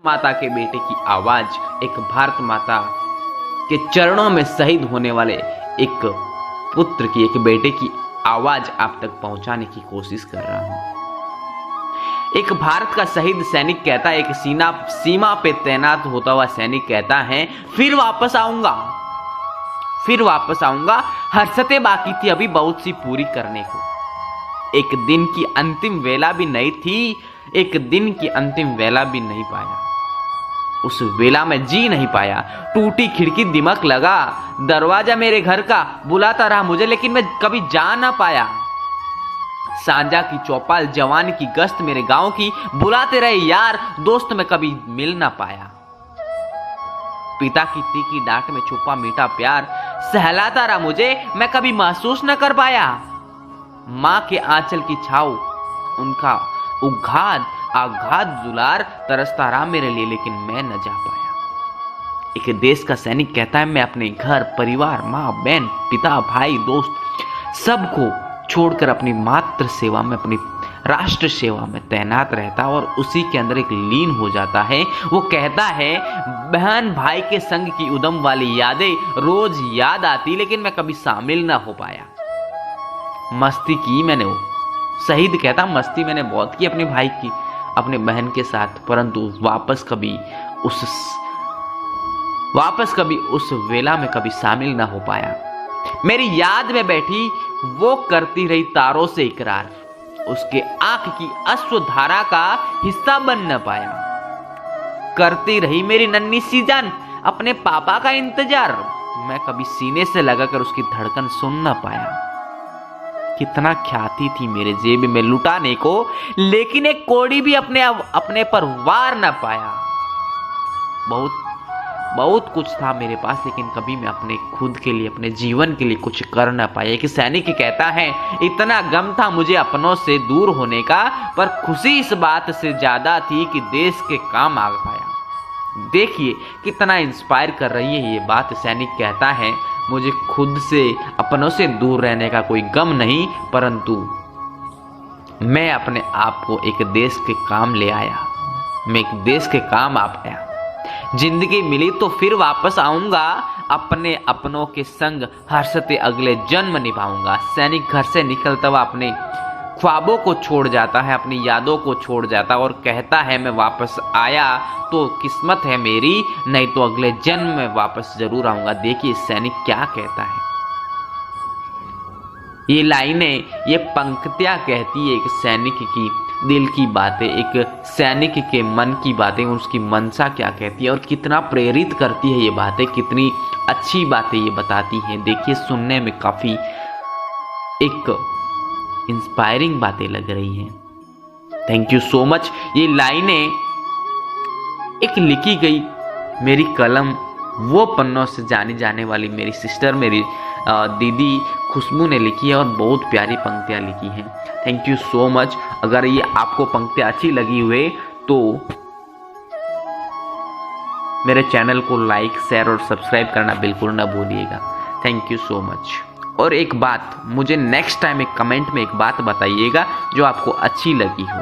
माता के बेटे की आवाज, एक भारत माता के चरणों में शहीद होने वाले एक पुत्र की, एक बेटे की आवाज आप तक पहुंचाने की कोशिश कर रहा हूं। एक भारत का शहीद सैनिक कहता है, एक सीमा पे तैनात होता हुआ सैनिक कहता है, फिर वापस आऊंगा, फिर वापस आऊंगा, हर्षतें बाकी थी अभी बहुत सी पूरी करने को। एक दिन की अंतिम वेला भी नहीं थी, एक दिन की अंतिम वेला भी नहीं पाया, उस वेला में जी नहीं पाया। टूटी खिड़की दिमक लगा, दरवाजा मेरे घर का बुलाता रहा मुझे, लेकिन मैं कभी जा ना पाया। सांझा की चौपाल, जवान की गश्त मेरे गांव की, बुलाते रहे यार दोस्त, मैं कभी मिल ना पाया। पिता की तीखी डांट में छुपा मीठा प्यार सहलाता रहा मुझे, मैं कभी महसूस न कर पाया। मां के आंचल की छाव, उनका आघात दुलार तरसता रहा मेरे लिए, लेकिन मैं न जा पाया। एक देश का सैनिक कहता है, मैं अपने घर परिवार, माँ बहन, पिता भाई दोस्त सबको छोड़कर अपनी मातृ सेवा में, अपनी राष्ट्र सेवा में तैनात रहता और उसी के अंदर एक लीन हो जाता है। वो कहता है, बहन भाई के संग की उदम वाली यादें रोज याद आती, लेकिन मैं कभी शामिल ना हो पाया। मस्ती की मैंने, वो शहीद कहता, मस्ती मैंने बहुत की अपने भाई की, अपने बहन के साथ, परंतु वापस कभी उस वेला में कभी शामिल ना हो पाया। मेरी याद में बैठी वो करती रही तारों से इकरार, उसके आंख की अश्रुधारा का हिस्सा बन न पाया। करती रही मेरी नन्ही सी जान अपने पापा का इंतजार, मैं कभी सीने से लगाकर उसकी धड़कन सुन न पाया। कितना ख्याति थी मेरे जेब में लुटाने को, लेकिन एक कौड़ी भी अपने पर वार न पाया। बहुत कुछ था मेरे पास, लेकिन कभी मैं अपने खुद के लिए, अपने जीवन के लिए कुछ कर न पाया। एक सैनिक कहता है, इतना गम था मुझे अपनों से दूर होने का, पर खुशी इस बात से ज्यादा थी कि देश के काम आ पाया। देखिए कितना इंस्पायर कर रही है ये बात। सैनिक कहता है, मुझे खुद से, अपनों से दूर रहने का कोई गम नहीं, परंतु मैं अपने आप को एक देश के काम ले आया, मैं एक देश के काम आ पाया। जिंदगी मिली तो फिर वापस आऊंगा, अपने अपनों के संग हर्षते अगले जन्म निभाऊंगा। सैनिक घर से निकलता हुआ अपने ख्वाबों को छोड़ जाता है, अपनी यादों को छोड़ जाता और कहता है, मैं वापस आया तो किस्मत है मेरी, नहीं तो अगले जन्म में वापस जरूर आऊंगा। देखिए सैनिक क्या कहता है, ये लाइनें, ये पंक्तियां कहती है एक सैनिक की दिल की बातें, एक सैनिक के मन की बातें, उसकी मनसा क्या कहती है और कितना प्रेरित करती है ये बातें, कितनी अच्छी बातें ये बताती हैं। देखिए सुनने में काफी एक इंस्पायरिंग बातें लग रही हैं। Thank you so much. ये लाइनें एक लिखी गई मेरी कलम, वो पन्नों से जानी जाने वाली मेरी सिस्टर, मेरी दीदी खुशबू ने लिखी है और बहुत प्यारी पंक्तियां लिखी हैं। Thank you so much. अगर ये आपको पंक्तियां अच्छी लगी हुए तो मेरे चैनल को लाइक, शेयर और सब्सक्राइब करना बिल्कुल ना भूलिएगा। Thank you so much. और एक बात, मुझे नेक्स्ट टाइम एक कमेंट में एक बात बताइएगा जो आपको अच्छी लगी हो।